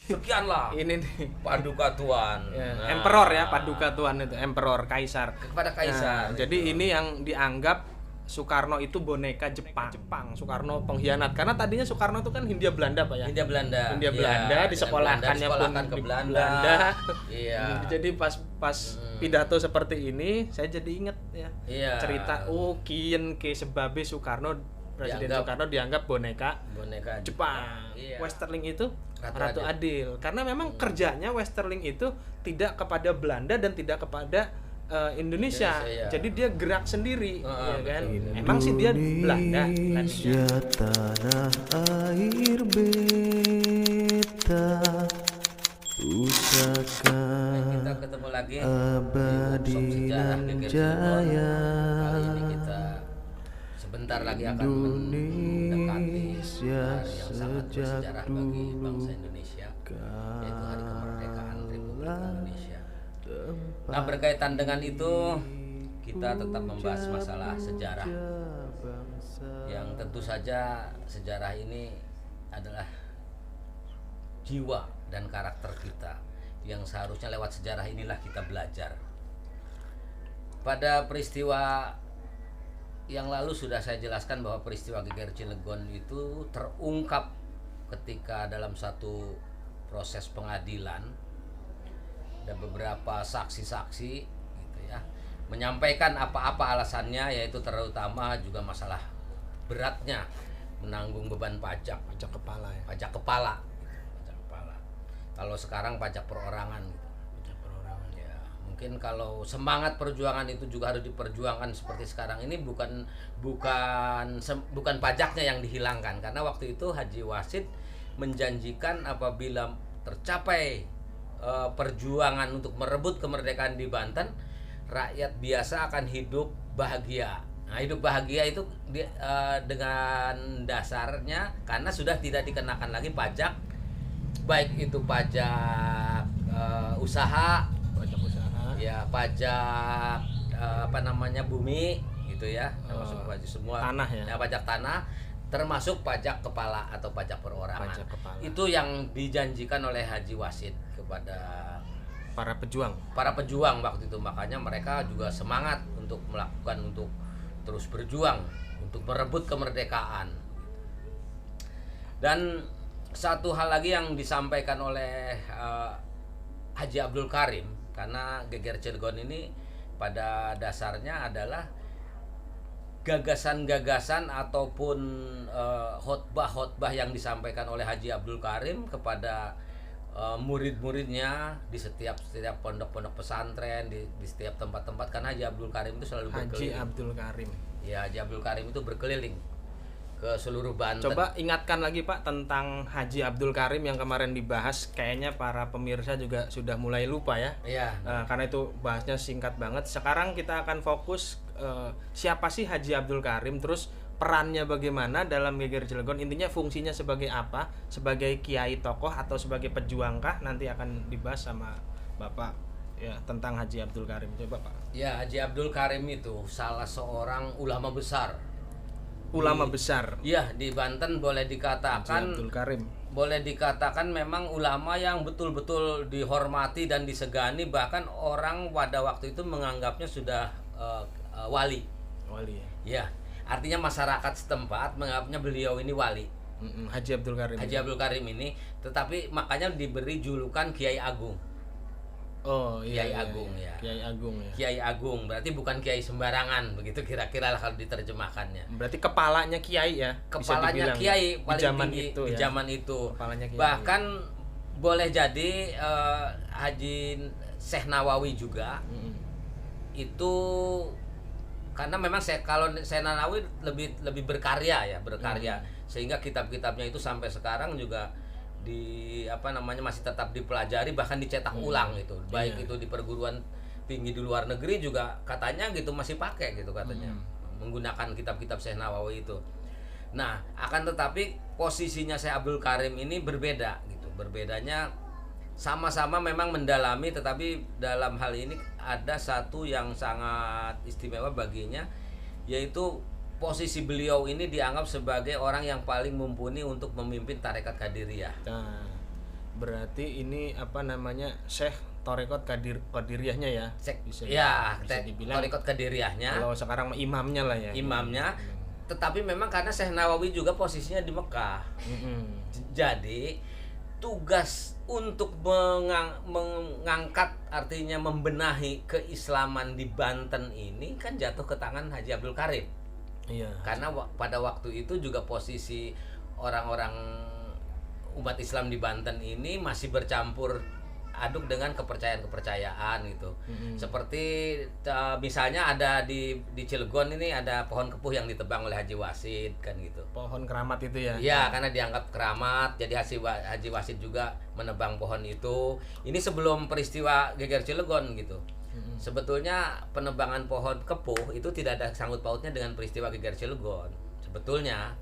sekian lah Ini nih. Paduka Tuan. Ya, Nah, Emperor ya, Paduka Tuan itu, Emperor, Kaisar. kepada Kaisar. Nah, jadi ini yang dianggap Soekarno itu boneka Jepang. Soekarno pengkhianat karena tadinya Soekarno itu kan Hindia Belanda Pak ya. Hindia Belanda. Hindia Belanda Iya, disekolahkannya pun disekolahkan ke di Belanda. Iya. Jadi pas pidato seperti ini saya jadi inget ya. Iya. Cerita kien ke sebabe Soekarno, Presiden Dianggap- Soekarno dianggap boneka boneka Jepang. Iya. Westerling itu Ratu Ratu Adil. Karena memang kerjanya Westerling itu tidak kepada Belanda dan tidak kepada Indonesia. Iya. Jadi dia gerak sendiri, ya kan? betul. Emang sih dia Belanda tadinya. Indonesia tanah air beta pusaka Kita ketemu lagi abadi di sejarah dan Geger jaya. Cirebon. Kali ini kita sebentar lagi akan mendekati Indonesia hari yang sangat sejak bersejarah bagi dulu bangsa Indonesia, yaitu hari kemerdekaan Republik Indonesia. Nah, berkaitan dengan itu kita tetap membahas masalah sejarah yang tentu saja sejarah ini adalah jiwa dan karakter kita yang seharusnya lewat sejarah inilah kita belajar. Pada peristiwa yang lalu sudah saya jelaskan bahwa peristiwa Geger Cilegon itu terungkap ketika dalam satu proses pengadilan ada beberapa saksi-saksi gitu ya menyampaikan apa-apa alasannya, yaitu terutama juga masalah beratnya menanggung beban pajak kepala ya. pajak kepala. Kalau sekarang pajak perorangan gitu. Ya, mungkin kalau semangat perjuangan itu juga harus diperjuangkan seperti sekarang ini, bukan pajaknya yang dihilangkan, karena waktu itu Haji Wasid menjanjikan apabila tercapai perjuangan untuk merebut kemerdekaan di Banten, rakyat biasa akan hidup bahagia. Nah, hidup bahagia itu dengan dasarnya karena sudah tidak dikenakan lagi pajak, baik itu pajak usaha, ya pajak bumi gitu ya, termasuk pajak semua tanah ya. Pajak tanah, termasuk pajak kepala atau pajak perorangan. Pajak kepala. Itu yang dijanjikan oleh Haji Wasid kepada Para pejuang. waktu itu. Makanya mereka juga semangat untuk terus berjuang untuk merebut kemerdekaan. Dan satu hal lagi yang disampaikan oleh Haji Abdul Karim, karena Geger Cilegon ini pada dasarnya adalah gagasan-gagasan ataupun khotbah-khotbah yang disampaikan oleh Haji Abdul Karim kepada murid-muridnya di setiap pondok-pondok pesantren, di setiap tempat-tempat, karena Haji Abdul Karim itu selalu berkeliling. Haji Abdul Karim. Ya, Haji Abdul Karim itu berkeliling ke seluruh Banten. Coba ingatkan lagi Pak tentang Haji Abdul Karim yang kemarin dibahas. Kayaknya para pemirsa juga sudah mulai lupa ya. Iya. Karena itu bahasnya singkat banget. Sekarang kita akan fokus siapa sih Haji Abdul Karim, terus perannya bagaimana dalam Geger Cilegon. Intinya fungsinya sebagai apa? Sebagai kiai tokoh atau sebagai pejuangkah? Nanti akan dibahas sama Bapak ya tentang Haji Abdul Karim. Coba Pak. Ya, Haji Abdul Karim itu salah seorang ulama besar. Ulama besar. Ya, di Banten boleh Haji dikatakan Abdul Karim. boleh dikatakan memang ulama yang betul-betul dihormati dan disegani, bahkan orang pada waktu itu menganggapnya sudah wali. Wali ya. Ya, artinya masyarakat setempat menganggapnya beliau ini wali. Haji Abdul Karim. Haji Abdul Karim ini, tetapi makanya diberi julukan Kiai Agung. Oh iya. Kiai iya, Agung iya. ya. Kiai Agung ya. Kiai Agung berarti bukan kiai sembarangan, begitu kira-kira lah kalau diterjemahkannya. Berarti kepalanya kiai ya. bisa Kepalanya dibilang. kiai paling di zaman tinggi itu di ya. zaman itu. Kepalanya kiai. Bahkan boleh jadi Haji Syekh Nawawi juga itu, karena memang kalau Syekh Nawawi lebih berkarya sehingga kitab-kitabnya itu sampai sekarang juga masih tetap dipelajari, bahkan dicetak ulang gitu. Baik itu di perguruan tinggi di luar negeri juga katanya gitu masih pakai gitu katanya. Menggunakan kitab-kitab Syekh Nawawi itu. Nah, akan tetapi posisinya Syekh Abdul Karim ini berbeda gitu. Berbedanya sama-sama memang mendalami, tetapi dalam hal ini ada satu yang sangat istimewa baginya, yaitu posisi beliau ini dianggap sebagai orang yang paling mumpuni untuk memimpin tarekat Qadiriyah. Nah, Berarti ini apa namanya Syekh Thariqat Qadiriyahnya ya? Bisa dibilang Thariqat Qadiriyahnya. Kalau sekarang imamnya lah ya. Imamnya. Tetapi memang karena Syekh Nawawi juga posisinya di Mekah. Jadi tugas untuk mengangkat, artinya membenahi keislaman di Banten ini kan jatuh ke tangan Haji Abdul Karim. Iya. Karena pada waktu itu juga posisi orang-orang umat Islam di Banten ini masih bercampur aduk dengan kepercayaan gitu. Seperti misalnya ada di Cilegon ini ada pohon kepuh yang ditebang oleh Haji Wasid kan gitu. Pohon keramat itu ya? Iya, karena dianggap keramat, jadi Haji Wasid juga menebang pohon itu. Ini sebelum peristiwa geger Cilegon gitu. Sebetulnya penebangan pohon kepuh itu tidak ada sangkut pautnya dengan peristiwa geger Cilegon. Sebetulnya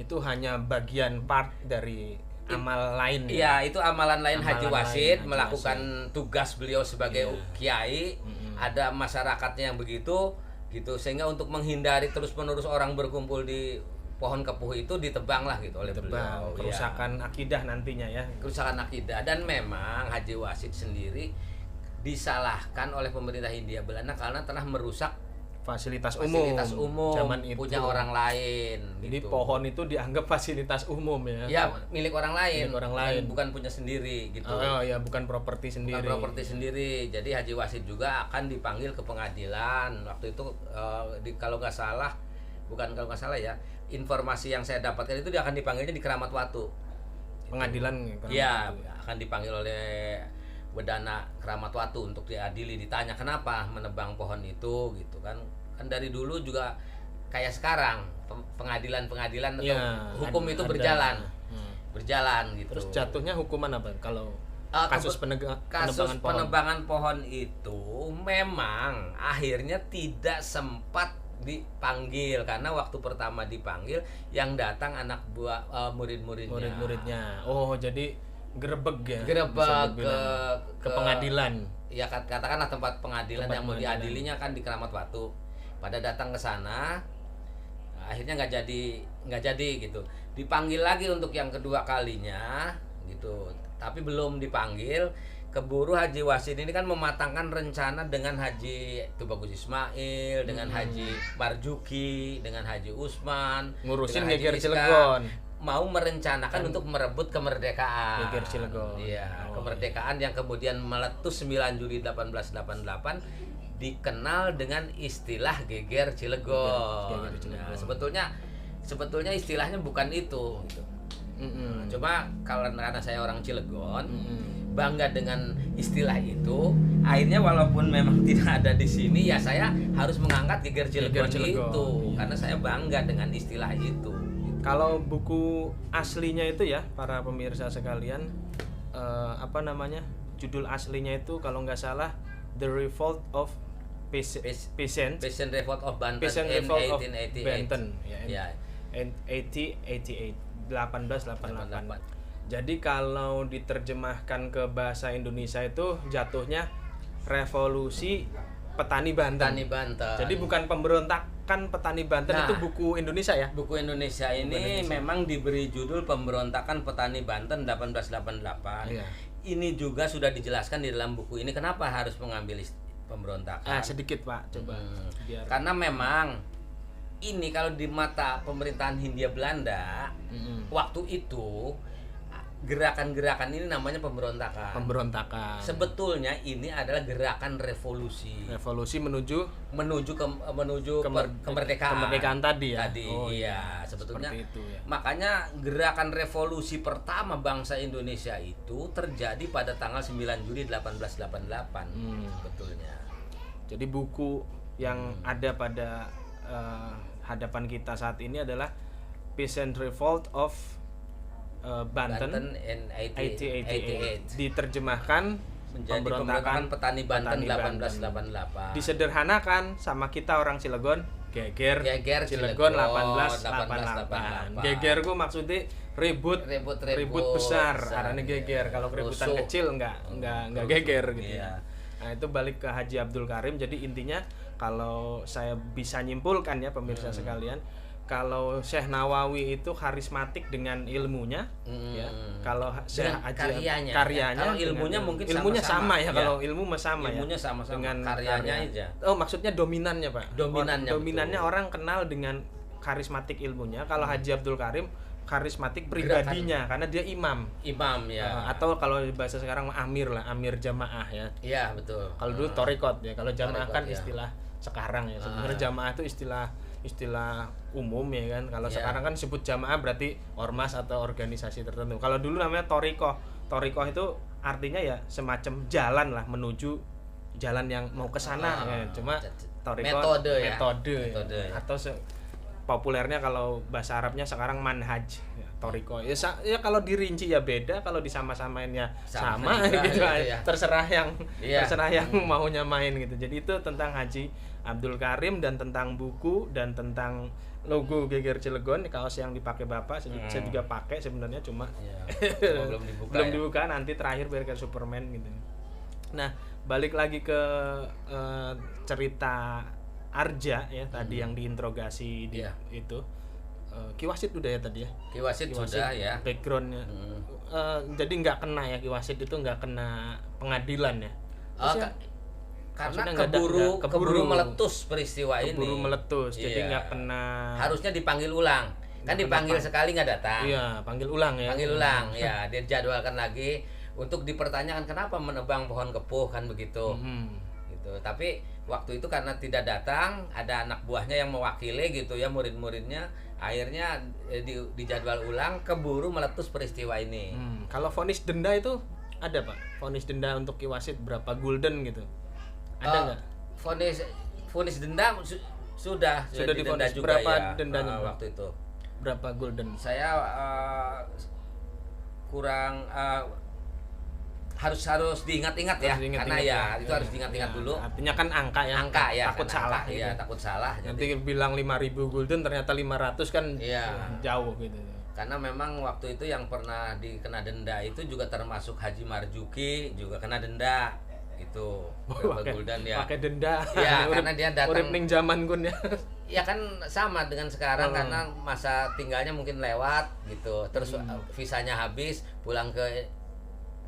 itu hanya bagian part dari amal lain. Iya, itu amalan lain Haji Wasid Haji melakukan tugas beliau sebagai kiai. Ada masyarakatnya yang begitu gitu, sehingga untuk menghindari terus-menerus orang berkumpul di pohon kepuh itu ditebang lah gitu oleh beliau. Kerusakan akidah nantinya ya. Kerusakan akidah. Dan memang Haji Wasid sendiri disalahkan oleh pemerintah Hindia Belanda karena telah merusak fasilitas umum zaman itu. Punya orang lain. Jadi gitu. pohon itu dianggap fasilitas umum ya. Ya, milik orang lain. Milik orang lain. Bukan punya sendiri gitu. Oh ya, bukan properti sendiri. Bukan properti sendiri. Jadi Haji Wasid juga akan dipanggil ke pengadilan. Waktu itu kalau nggak salah ya, informasi yang saya dapatkan itu dia akan dipanggilnya di Keramat Watu. Pengadilan. Iya, akan dipanggil oleh Wedana Keramat Watu untuk diadili, ditanya kenapa menebang pohon itu gitu kan. Kan dari dulu juga kayak sekarang pengadilan-pengadilan atau hukum itu berjalan gitu. Terus jatuhnya hukuman apa kalau kasus penebangan pohon itu memang akhirnya tidak sempat dipanggil karena waktu pertama dipanggil yang datang anak buah murid-muridnya. Oh, jadi gerebek ke pengadilan. Ya katakanlah tempat pengadilan yang mau diadilinya kan di Keramat Watu. Pada datang ke sana, akhirnya nggak jadi gitu. Dipanggil lagi untuk yang kedua kalinya gitu. Tapi belum dipanggil, keburu Haji Wasid ini kan mematangkan rencana dengan Haji Tubagus Ismail, dengan Haji Marjuki, dengan Haji Usman, ngurusin dengan geger Cilegon. Mau merencanakan untuk merebut kemerdekaan. Geger Cilegon. Iya, kemerdekaan yang kemudian meletus 9 Juli 1888 dikenal dengan istilah geger Cilegon. Nah, sebetulnya istilahnya bukan itu gitu. Cuma karena saya orang Cilegon, bangga dengan istilah itu, akhirnya walaupun memang tidak ada di sini ya saya harus mengangkat geger Cilegon itu karena saya bangga dengan istilah itu. Kalau buku aslinya itu ya para pemirsa sekalian, judul aslinya itu kalau nggak salah The Revolt of Peasant Revolt of Banten Peasant in Revolt of 1888. Banten Ya. 1888. Jadi kalau diterjemahkan ke bahasa Indonesia itu jatuhnya revolusi petani Banten. Jadi bukan pemberontakan petani Banten. Itu buku Indonesia ya? Buku Indonesia ini memang diberi judul Pemberontakan Petani Banten 1888. Iya. Ini juga sudah dijelaskan di dalam buku ini kenapa harus mengambil pemberontakan. Sedikit Pak, coba. Karena memang ini kalau di mata pemerintahan Hindia Belanda waktu itu gerakan-gerakan ini namanya pemberontakan. Sebetulnya ini adalah gerakan revolusi. Revolusi menuju kemerdekaan tadi ya. Sebetulnya itu, ya. Makanya gerakan revolusi pertama bangsa Indonesia itu terjadi pada tanggal 9 Juli 1888. Sebetulnya. Jadi buku yang ada pada hadapan kita saat ini adalah Peasant Revolt of Banten in 1888. Diterjemahkan menjadi pemberontakan petani Banten 1888. Disederhanakan sama kita orang Cilegon, geger Cilegon 1888. Geger ku maksudnya ribut besar, karena geger. Kalau keributan kecil enggak geger gitu. Iya. Nah, itu balik ke Haji Abdul Karim. Jadi intinya kalau saya bisa nyimpulkan ya pemirsa sekalian, kalau Syekh Nawawi itu karismatik dengan ilmunya, ya. Kalau Syekh Dengan Haji karyanya. karyanya Kalau ilmunya dengan- mungkin ilmunya sama-sama. sama ya. Ya. Kalau ilmu mah sama Ilmunya ya. sama-sama, Dengan karyanya karya. aja. Oh, maksudnya dominannya, Pak. Dominannya, Dominannya betul. orang kenal dengan karismatik ilmunya. Kalau Haji Abdul Karim karismatik pribadinya karena dia imam. Imam ya. Atau kalau bahasa sekarang amir lah, amir jamaah ya. Iya, betul. Kalau dulu torikot ya, kalau jamaah Thariqat, kan ya. istilah sekarang ya. Sebenarnya jamaah itu istilah umum ya kan. Kalau Ya. sekarang kan sebut jamaah berarti ormas atau organisasi tertentu. Kalau dulu namanya torikoh. Torikoh itu artinya ya semacam jalan lah menuju jalan yang mau ke sana ya. Cuma torikoh Metode ya. metode Metode, ya. Atau populernya kalau bahasa Arabnya sekarang manhaj ya, toriko ya, ya kalau dirinci ya beda, kalau disama-samain ya Sama sama juga, gitu gitu ya. terserah yang Iya. terserah yang maunya main gitu. Jadi itu tentang Haji Abdul Karim dan tentang buku dan tentang logo Geger Cilegon, kaos yang dipakai Bapak saya juga pakai sebenarnya, cuma Iya. Cuma belum dibuka. belum ya. dibuka, nanti terakhir biar kayak Superman gitu. Nah, balik lagi ke cerita Arja ya tadi yang diinterogasi di Iya. itu. Ki Wasid udah ya tadi ya. Ki Wasid sudah ya. Backgroundnya. Jadi nggak kena ya Ki Wasid itu nggak kena pengadilan ya. Oh, Maksudnya- karena maksudnya nggak ada- keburu keburu meletus peristiwa ini. keburu meletus, jadi Iya. nggak kena. Harusnya dipanggil ulang. Kan Nggak dipanggil kena sekali nggak datang. Iya, panggil ulang ya. Panggil ulang ya, dia jadwalkan lagi untuk dipertanyakan kenapa menebang pohon kepuh kan begitu. Gitu. Tapi waktu itu karena tidak datang, ada anak buahnya yang mewakili gitu ya, murid-muridnya, akhirnya dijadwal ulang, keburu meletus peristiwa ini. Kalau vonis denda itu ada Pak? Vonis denda untuk Ki Wasid berapa gulden gitu? Ada nggak? Vonis denda sudah didenda divonis. juga Berapa ya dendanya, Pak? waktu itu. Berapa gulden? Saya kurang harus diingat-ingat ya, Harus diingat-ingat karena ya ya. itu harus diingat-ingat Ya, dulu. artinya kan angka ya. Angka ya, Takut kan salah angka, gitu. ya, takut salah. Nanti Jadi, bilang 5.000 gulden ternyata 500 kan Iya. jauh gitu. karena memang waktu itu yang pernah dikena denda itu juga termasuk Haji Marzuki, juga kena denda itu berapa gulden ya. Pakai denda. Iya, Urip- karena dia datang- urip ning zaman kun ya. Ya kan sama dengan sekarang karena masa tinggalnya mungkin lewat gitu. Terus visanya habis, pulang ke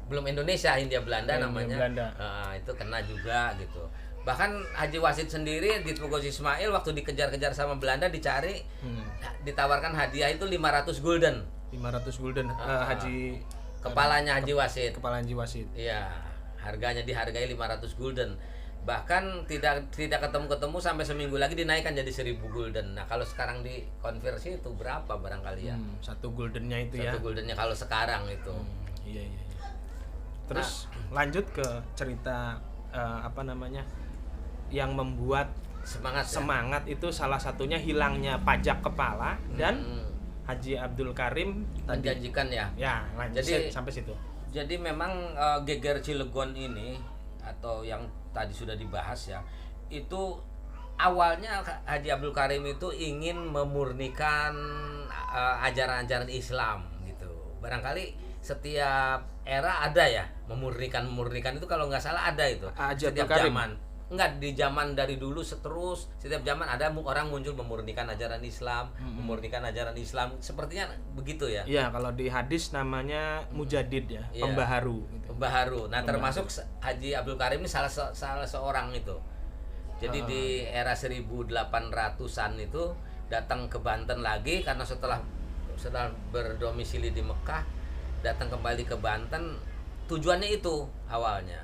belum Indonesia, Hindia Belanda Hindia namanya. Belanda. Itu kena juga gitu. Bahkan Haji Wasid sendiri di Tugozi Ismail waktu dikejar-kejar sama Belanda dicari, ditawarkan hadiah itu 500 gulden. 500 gulden Haji Kepalanya Haji Wasid. kepala Haji Wasid. Iya, harganya dihargai 500 gulden. Bahkan tidak ketemu sampai seminggu lagi dinaikkan jadi 1000 gulden. Nah, kalau sekarang dikonversi itu berapa barangkali ya? Satu guldennya itu ya. Satu guldennya kalau sekarang itu. Iya. Terus lanjut ke cerita apa namanya yang membuat Semangat ya? semangat itu salah satunya hilangnya pajak kepala dan Haji Abdul Karim tadi. Menjanjikan ya. Ya, lanjut Jadi- sampai situ. Jadi memang Geger Cilegon ini atau yang tadi sudah dibahas ya, itu awalnya Haji Abdul Karim itu ingin memurnikan ajaran-ajaran Islam gitu. Barangkali setiap era ada ya memurnikan itu, kalau nggak salah ada itu. Haji Setiap Abdul Karim. zaman. Enggak, di zaman dari dulu terus setiap zaman ada orang muncul memurnikan ajaran Islam, memurnikan ajaran Islam, sepertinya begitu ya. Iya, kalau di hadis namanya mujadid ya, Iya. pembaharu gitu. Pembaharu. Nah, termasuk Haji Abdul Karim ini salah seorang itu. Jadi di era 1800-an itu datang ke Banten lagi karena setelah berdomisili di Mekah, datang kembali ke Banten, tujuannya itu awalnya.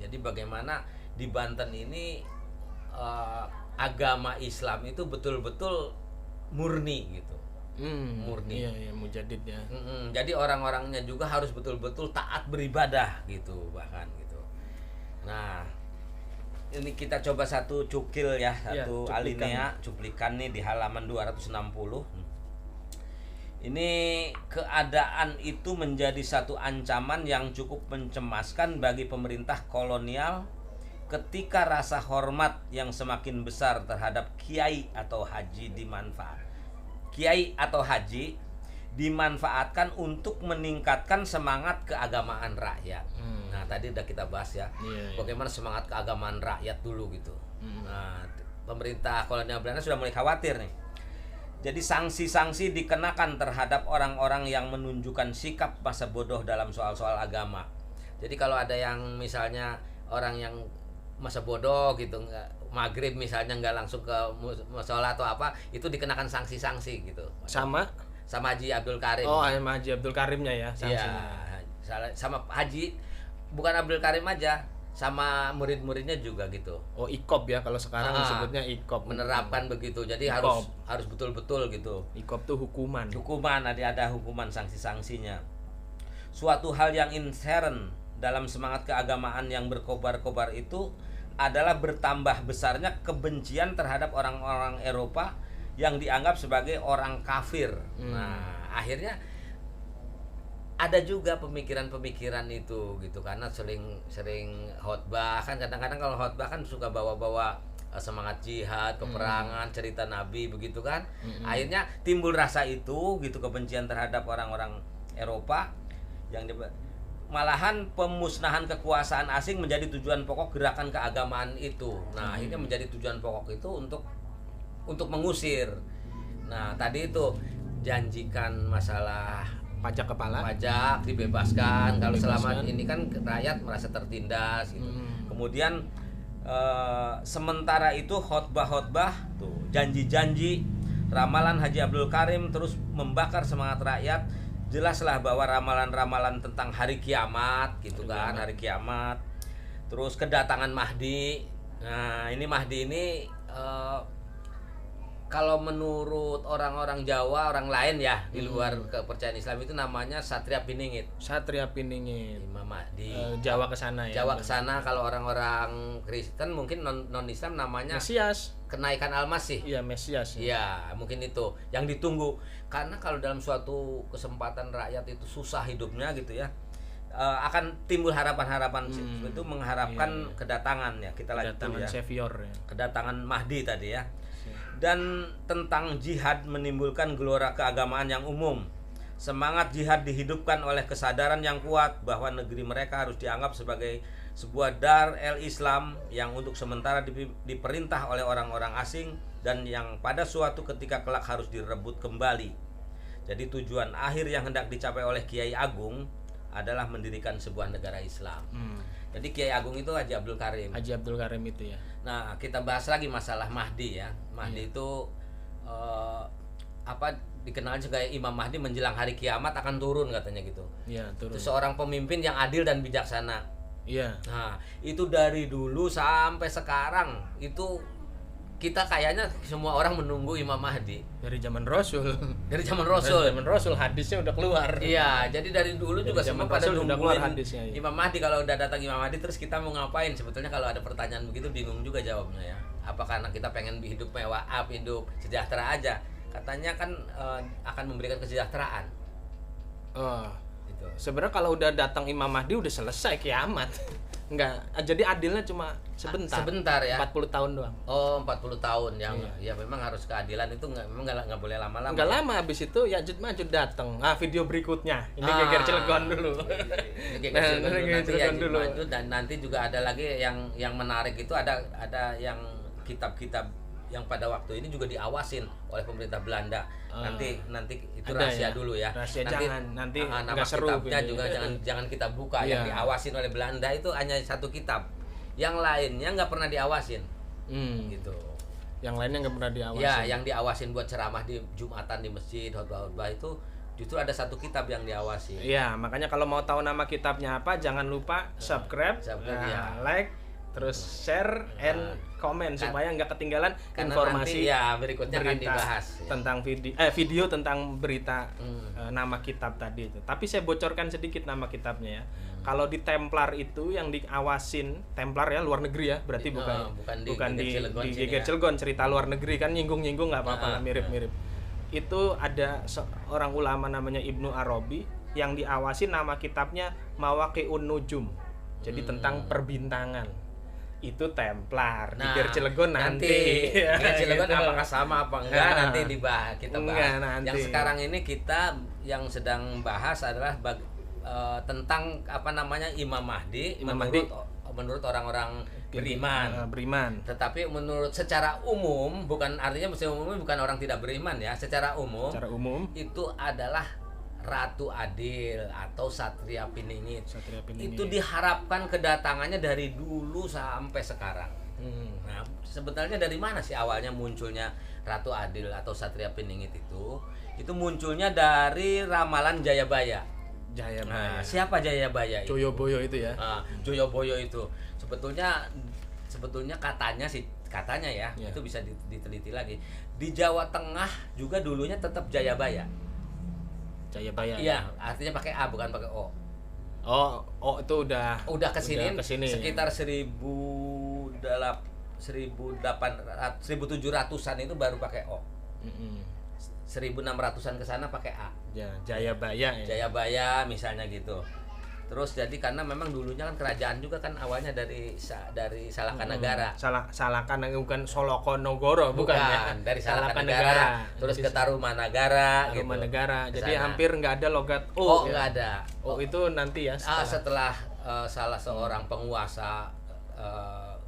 Jadi bagaimana di Banten ini agama Islam itu betul-betul murni gitu. Murni. Iya, mujadid ya. Jadi orang-orangnya juga harus betul-betul taat beribadah gitu bahkan gitu. Nah, ini kita coba satu cukil ya, satu cuplikan. alinea, cuplikan nih di halaman 260. Ini keadaan itu menjadi satu ancaman yang cukup mencemaskan bagi pemerintah kolonial ketika rasa hormat yang semakin besar terhadap kiai atau haji dimanfaatkan untuk meningkatkan semangat keagamaan rakyat. Nah, tadi udah kita bahas ya, bagaimana semangat keagamaan rakyat dulu gitu. Nah, pemerintah kolonial Belanda sudah mulai khawatir nih. Jadi sanksi-sanksi dikenakan terhadap orang-orang yang menunjukkan sikap masa bodoh dalam soal-soal agama. Jadi kalau ada yang misalnya orang yang masa bodoh gitu, maghrib misalnya nggak langsung ke musola atau apa, itu dikenakan sanksi-sanksi gitu. Sama Haji Abdul Karim. Oh, sama Haji Abdul Karimnya ya sanksinya. Iya, sama Haji, bukan Abdul Karim aja, sama murid-muridnya juga gitu. Oh, IKOP ya kalau sekarang disebutnya IKOP. Menerapkan begitu. Jadi IKOP. harus betul-betul gitu. IKOP tuh hukuman. Hukuman, ada hukuman sanksi-sanksinya. Suatu hal yang inherent dalam semangat keagamaan yang berkobar-kobar itu adalah bertambah besarnya kebencian terhadap orang-orang Eropa yang dianggap sebagai orang kafir. Nah, akhirnya ada juga pemikiran-pemikiran itu gitu, karena sering khotbah kan, kadang-kadang kalau khotbah kan suka bawa-bawa semangat jihad, peperangan, cerita Nabi begitu kan. Akhirnya timbul rasa itu gitu, kebencian terhadap orang-orang Eropa yang malahan pemusnahan kekuasaan asing menjadi tujuan pokok gerakan keagamaan itu. Nah, akhirnya menjadi tujuan pokok itu untuk mengusir. Nah, tadi itu janjikan masalah Pajak kepala. pajak dibebaskan kalau selama ini kan rakyat merasa tertindas gitu. Kemudian sementara itu khotbah tuh, janji-janji, ramalan Haji Abdul Karim terus membakar semangat rakyat. Jelaslah bahwa ramalan-ramalan tentang hari kiamat gitu kan, hari kiamat. Terus kedatangan Mahdi. Nah, ini Mahdi ini kalau menurut orang-orang Jawa, orang lain ya di luar kepercayaan Islam itu namanya Satria Piningit. Satria Piningit. Imam Mahdi. Jawa ke sana ya. Jawa ke sana. Kalau orang-orang Kristen mungkin non Islam namanya Mesias. Kenaikan Al-Masih. Iya, Mesias. Iya, mungkin itu yang ditunggu. Karena kalau dalam suatu kesempatan rakyat itu susah hidupnya gitu ya, akan timbul harapan-harapan itu mengharapkan kedatangan ya. Kita lanjut dulu ya. Savior ya. Kedatangan Mahdi tadi ya. Dan tentang jihad menimbulkan gelora keagamaan yang umum. Semangat jihad dihidupkan oleh kesadaran yang kuat bahwa negeri mereka harus dianggap sebagai sebuah dar el-Islam yang untuk sementara diperintah oleh orang-orang asing dan yang pada suatu ketika kelak harus direbut kembali. Jadi tujuan akhir yang hendak dicapai oleh Kiai Agung adalah mendirikan sebuah negara Islam. Jadi Kiai Agung itu Haji Abdul Karim. Haji Abdul Karim itu ya. Nah, kita bahas lagi masalah Mahdi ya. Mahdi itu dikenal sebagai Imam Mahdi menjelang hari kiamat akan turun katanya gitu. Iya, turun. Itu seorang pemimpin yang adil dan bijaksana. Iya. Nah, itu dari dulu sampai sekarang itu kita kayaknya semua orang menunggu Imam Mahdi Dari zaman Rasul. dari zaman Rasul. Dari zaman Rasul hadisnya udah keluar. Iya, jadi dari dulu juga semua pada nungguin hadisnya, ya. Imam Mahdi. Kalau udah datang Imam Mahdi terus kita mau ngapain? Sebetulnya kalau ada pertanyaan begitu bingung juga jawabnya ya. Apa karena kita pengen hidup mewah, hidup sejahtera aja? Katanya kan akan memberikan kesejahteraan. Oh. Gitu. Sebenarnya kalau udah datang Imam Mahdi udah selesai kiamat. Enggak, jadi adilnya cuma sebentar. Sebentar ya. 40 tahun doang. Oh, 40 tahun yang ya memang harus keadilan itu memang nggak boleh lama-lama. Enggak lama habis itu Ya'juj Ma'juj datang. Video berikutnya. Ini Geger Cilegon dulu. Geger Cilegon dulu. Dan nanti juga ada lagi yang menarik itu ada yang kitab-kitab yang pada waktu ini juga diawasin oleh pemerintah Belanda. Nanti itu rahasia ya? Dulu ya. Rahasia, nanti nama seru kitabnya juga jangan kita buka. Yang diawasin oleh Belanda itu hanya satu kitab. Yang lainnya nggak pernah diawasin. Gitu. Yang lainnya nggak pernah diawasin. Ya, yang diawasin buat ceramah di Jumatan di masjid, khotbah itu justru ada satu kitab yang diawasi. Iya, makanya kalau mau tahu nama kitabnya apa, jangan lupa subscribe ya. Like, terus share and comment supaya nggak ketinggalan informasi nanti ya berikutnya akan dibahas tentang video tentang berita nama kitab tadi itu. Tapi saya bocorkan sedikit nama kitabnya ya. Kalau di Templar itu yang diawasin Templar ya, luar negeri ya, berarti bukan di Geger Cilegon, cerita luar negeri kan nyinggung-nyinggung nggak apa-apa, mirip-mirip. Itu ada seorang ulama namanya Ibnu Arabi yang diawasin nama kitabnya Mawaqi'un Nujum. Jadi tentang perbintangan. Itu Templar. Di Geger Cilegon nanti. Geger Cilegon gitu. Apakah sama apa enggak nanti dibahas, kita bahas. Nanti. Yang sekarang ini kita yang sedang bahas adalah tentang apa namanya Imam Mahdi Imam menurut orang-orang beriman. Beriman. Tetapi menurut secara umum, bukan artinya secara umum bukan orang tidak beriman ya, secara umum itu adalah Ratu Adil atau Satria Piningit. Itu diharapkan kedatangannya dari dulu sampai sekarang. Nah, sebenarnya dari mana sih awalnya munculnya Ratu Adil atau Satria Piningit itu? Itu munculnya dari ramalan Jayabaya. Nah, siapa Jayabaya itu? Joyoboyo itu ya. Joyoboyo itu sebetulnya katanya ya, itu bisa diteliti lagi. Di Jawa Tengah juga dulunya tetap Jayabaya. Jayabaya. Iya, artinya pakai A bukan pakai O. Oh itu udah kesini sekitar 1700-an itu baru pakai O. 1600-an ke sana pakai A. Ya, Jayabaya ya. Jayabaya misalnya gitu. Terus jadi karena memang dulunya kan kerajaan juga kan awalnya dari Salakanagara. Salakan bukan Solokonogoro bukan ya. Dari Salakanagara. Terus ke Tarumanagara gitu. Tarumanagara. Jadi hampir nggak ada logat O. Ya? Nggak ada. O itu nanti ya setelah salah seorang penguasa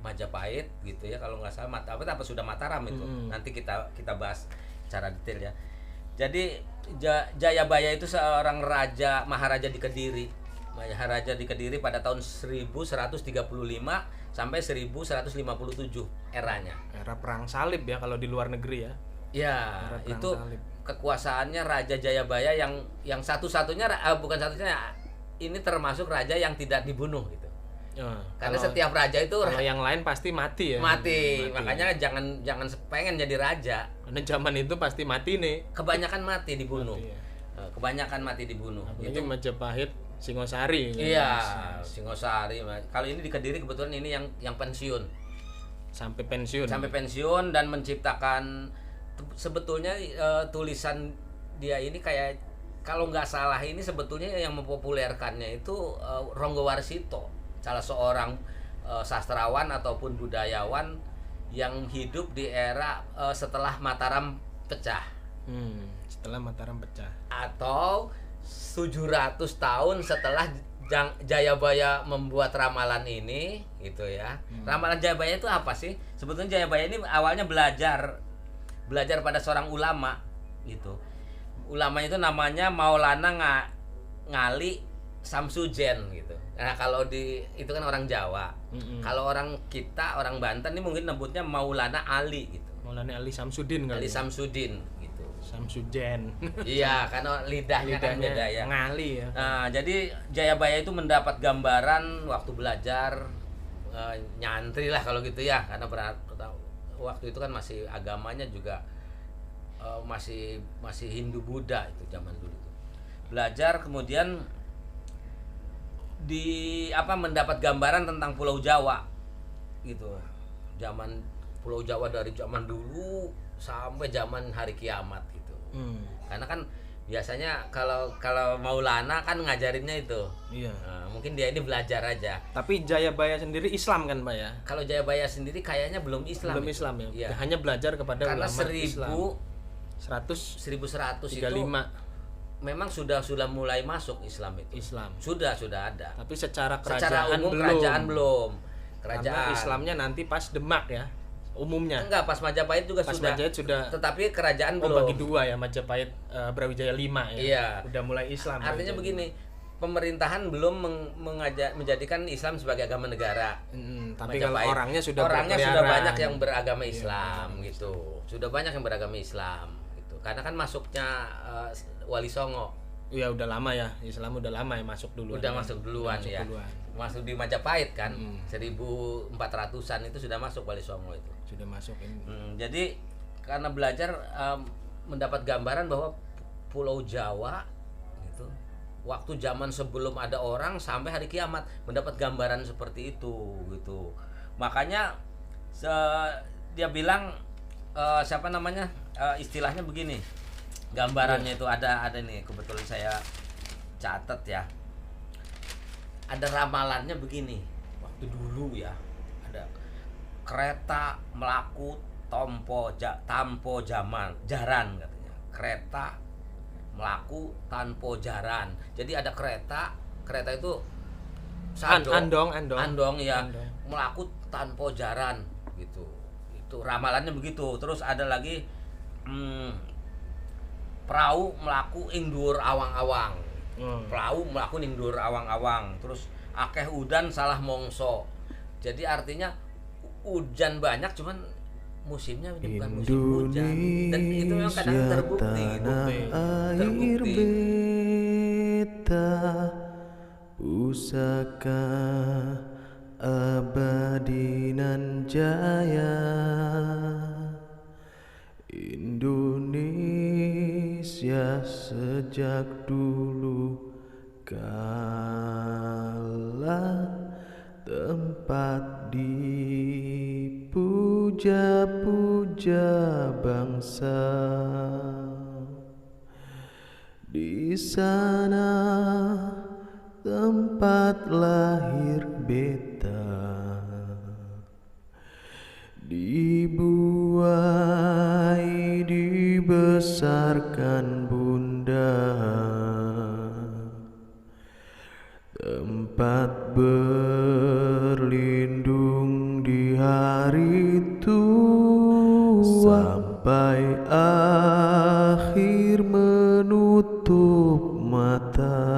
Majapahit gitu ya, kalau nggak salah apa sudah Mataram itu. Nanti kita bahas secara detail ya. Jadi Jayabaya itu seorang maharaja di Kediri. Maharaja di Kediri pada tahun 1135 sampai 1157 eranya. Era perang salib ya kalau di luar negeri ya. Ya, itu salib. Kekuasaannya Raja Jayabaya yang satu-satunya bukan satunya, ini termasuk raja yang tidak dibunuh gitu. Karena setiap raja itu kalau yang lain pasti mati ya. Mati. Makanya jangan pengen jadi raja. Karena zaman itu pasti mati nih. Kebanyakan mati dibunuh. Kebanyakan mati dibunuh. Itu Majapahit, Singosari. Iya, Singosari. Kalau ini di Kediri kebetulan ini yang pensiun. Sampai pensiun dan menciptakan sebetulnya tulisan dia ini kayak kalau nggak salah ini sebetulnya yang mempopulerkannya itu Ronggo Warsito, salah seorang sastrawan ataupun budayawan yang hidup di era setelah Mataram pecah. Setelah Mataram pecah. Atau 700 tahun setelah Jayabaya membuat ramalan ini gitu ya. Ramalan Jayabaya itu apa sih? Sebetulnya Jayabaya ini awalnya belajar pada seorang ulama gitu. Ulama itu namanya Maulana Ngali Samsujen gitu. Nah, kalau itu kan orang Jawa. Kalau orang orang Banten ini mungkin nyebutnya Maulana Ali gitu. Maulana Ali Samsudin kali. Ali Samsudin gitu. Samsujen. Iya, karena lidahnya kan beda ya. Ngali ya. Nah, jadi Jayabaya itu mendapat gambaran waktu belajar nyantri lah kalau gitu ya, karena waktu itu kan masih agamanya juga masih Hindu Buddha itu zaman dulu itu. Belajar kemudian mendapat gambaran tentang Pulau Jawa gitu. Zaman Pulau Jawa dari zaman dulu sampai zaman hari kiamat gitu. Karena kan biasanya kalau Maulana kan ngajarinnya itu. Iya. Nah, mungkin dia ini belajar aja. Tapi Jayabaya sendiri Islam kan, Pak ya? Kalau Jayabaya sendiri kayaknya belum Islam. Belum Islam ya. Iya. Hanya belajar kepada karena ulama Islam. 1100 itu memang sudah mulai masuk Islam itu. Sudah ada. Tapi secara umum kerajaan belum. Karena Islamnya nanti pas Demak ya. Umumnya. Enggak, pas Majapahit juga sudah. Tetapi kerajaan belum. Bagi dua ya, Majapahit Brawijaya 5 ya. Iya. Udah mulai Islam. Artinya begini, pemerintahan belum menjadikan Islam sebagai agama negara. Tapi kalau orangnya sudah banyak yang beragama Islam gitu. Sudah banyak yang beragama Islam gitu. Karena kan masuknya Wali Songo. Iya, udah lama ya. Islam udah lama ya masuk duluan. Masuk duluan. Masuk di Majapahit kan. 1400-an itu sudah masuk Wali Songo itu. Sudah masuk ini. Jadi karena belajar mendapat gambaran bahwa Pulau Jawa gitu, waktu zaman sebelum ada orang sampai hari kiamat mendapat gambaran seperti itu gitu. Makanya dia bilang istilahnya begini. Gambarannya itu ada nih, kebetulan saya catat ya. Ada ramalannya begini. Waktu dulu ya, ada kereta melaku tampo jaran katanya. Kereta melaku tanpa jaran. Jadi ada kereta kereta itu Andong. ya, Andong. melaku tanpa jaran gitu. Itu ramalannya begitu. Terus ada lagi perahu melaku ing dhuwur awang-awang. Perahu melaku ing dhuwur awang-awang. Terus akeh udan salah mongso. Jadi artinya hujan banyak cuman musimnya ini bukan musim hujan. Dan itu memang kadang terbukti gitu. Air beta pusaka abadi nan jaya, Indonesia sejak dulu kala tempat dipuja-puja bangsa. Di sana tempat lahir beta, dibuai dibesarkan bunda, tempat berlindung di hari tua sampai akhir menutup mata.